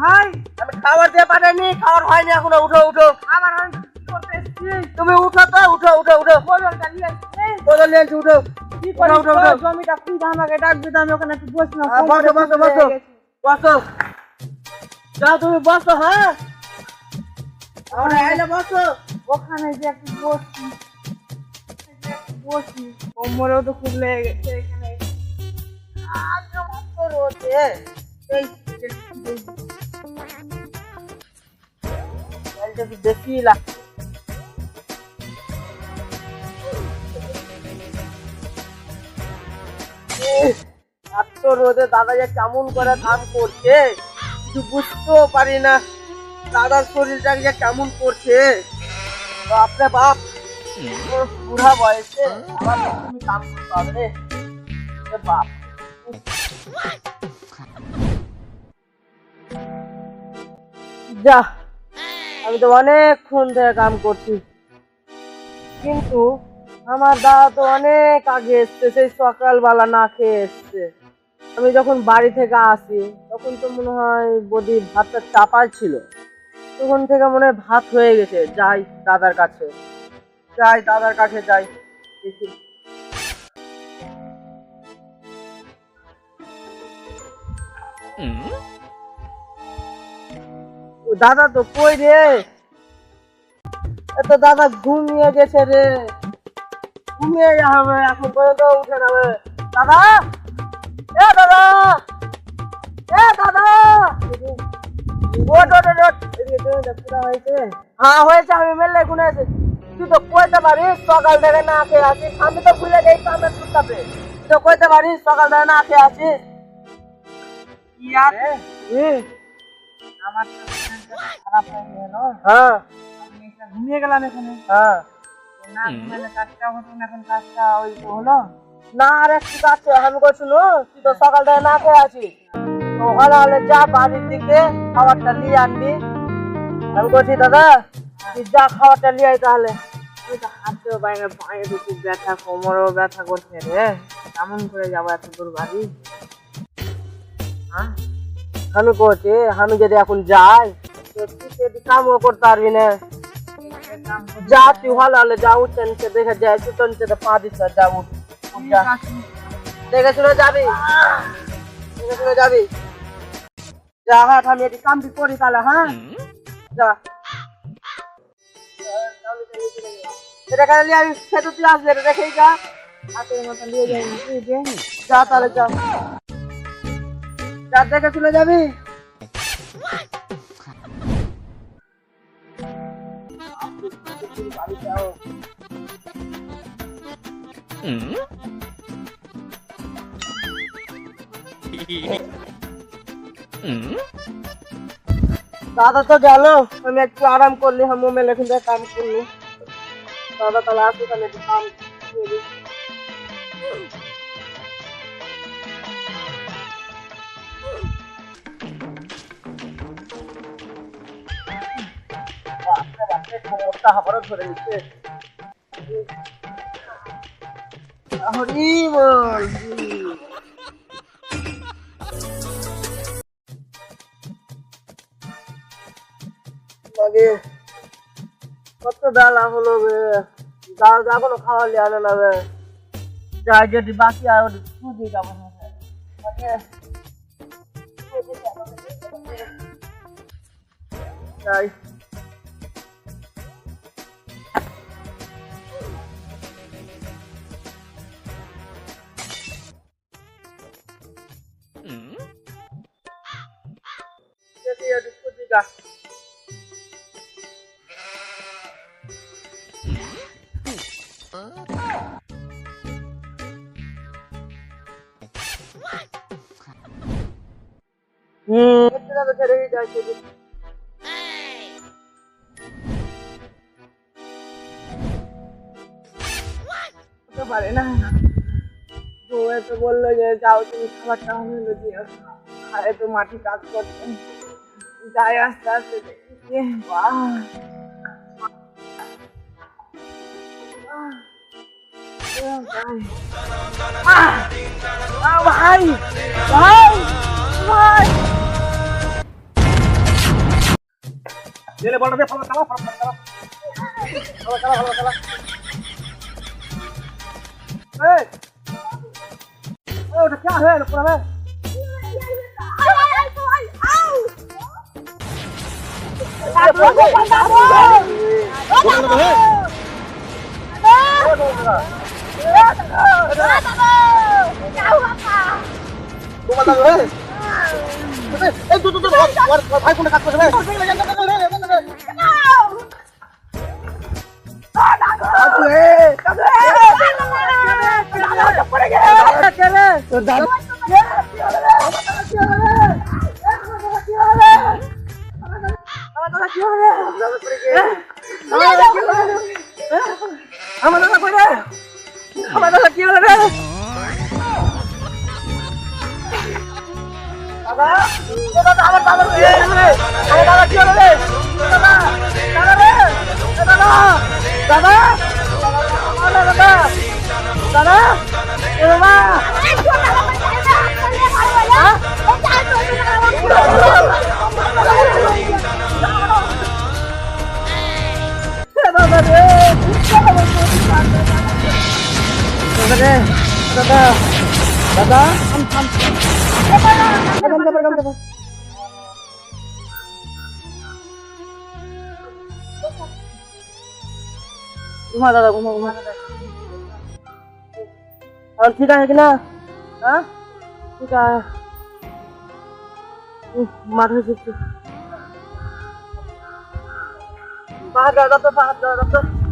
ভাই আমি খাবার দিয়ে পাঠাইনি, খাবার হয়নি এখনো। উঠো উঠো, আমার করতে এসছি। তুমি উঠো তো, উঠো উঠো উঠো, বদলটা নিয়ে আসছি। বদল নিয়ে আনছি, উঠো। কি উঠো করিস উঠো তো? উঠো, জমিটা খুব আমাকে ডাকবি তো, আমি ওখানে একটু বসলাম। বসো বসো বসো বসো, যাও তুমি বসো। হ্যাঁ আমরা আইলে বসো। ওখানে যে একটু বসি কোমরেও তো খুব লেগে গেছে এখানে। রোদে এই বেশি লাগছে। এত রোদে দাদা যে কেমন করে কাজ করছে কিছু বুঝতেও পারি না। দাদার শরীরটা যে কেমন করছে, বাপরে বাপ। বুড়া বয়সে আবার তুমি কাম করতে হবে রে বাপ। যা, আমি তো অনেকক্ষণ থেকে কাম করছি, কিন্তু আমার দাদা তো অনেক আগে এসছে, সেই সকালবেলা না খেয়ে এসছে। আমি যখন বাড়ি থেকে আসি তখন তো মনে হয় বদি ভাতটা চাপাই ছিল, তখন থেকে মনে হয় ভাত হয়ে গেছে। যাই দাদার কাছে, যাই দাদার কাছে যাই, দেখি। দাদা তো কই রে? এত দাদা ঘুমিয়ে গেছে রে, ঘুমিয়ে যাবে, এখন পর্যন্ত উঠে যাবে। দাদা, এ দাদা, এ দাদা, ওট ওট ওট। হ্যাঁ হয়েছে, আমি মেলে গুনে আছি। তুই তো কইতে পারিস সকাল থেকে না খেয়ে আসিস? আমি তো ভুলে যাই সামনে ছুটতে। তুই তো কইতে পারিস সকাল থেকে না খেয়ে আসিস? আমার খারাপ হয়ে গেল। হ্যাঁ আমি ঘুমিয়ে গেলাম এখানে। হ্যাঁ, না ঘুমালে কাজটা হতো না, এখন কাজটা ওই হলো না আর একটু কাছে আমি করছি। তুই তো সকাল থেকে না খেয়ে আছিস, তো ভালো হলে যা বাড়ির দিকে খাবারটা নিয়ে আনবি। আমি করছি দাদা তুই যা খাবারটা নিয়ে আয় তাহলে। ওই তো হাতেও বাইরে, পায়ে দুটো ব্যথা, কোমরেও ব্যথা করছে রে। কেমন করে যাবো এত দূর বাড়ি? হ্যাঁ আমি করছি, আমি যদি এখন যাই তো তুই যদি কামও করতে পারবি না। যা তুই ভালো হলে যা, উঠতে নিচে দেখে যায়, তুই নিচে পা দিস না, যা উঠ যা, দেখে শুনে যাবি, দেখে শুনে যাবি। যা হাট, আমি এটি কামটি করি তাহলে। হ্যাঁ যা, এটা কারণে আমি খেতে তুই আসলে এটা দেখেই যা, হাতের মতো নিয়ে যাই না তুই যে। যা তাহলে যা, যা দেখে শুনে যাবি। দাদা তো গেল, আমি একটু আরাম করলি, আমি মেলে এখান কাম করলি। দাদা তাহলে আসি, তাহলে একটু কাম করি। কোমরটা আবারও ধরে নিচ্ছে। হরি বল। লাগে কত বেলা হলো বে, দাও যা কোনো খাওয়া লিয়ে আনে না বে। যাই যদি বাকি আর সুজি যাবো যাই। সুজি গা ছেড়ে যাই পারে না। বউয়ে তো বললো যে যাও তুমি খাবারটা হলো দিয়ে খায়, তো মাটি কাজ করছেন। যাই আস্তে আস্তে দেখি। ভাই ভাই ভাই, ले बॉल दे फॉलो चला चला ए ओ क्या है पूरा में भाई को काट घुमा दादा घुमा घुमा और ठीक है कि ना हाँ ठीक है माथा से बाहर जा तो बाहर जा तो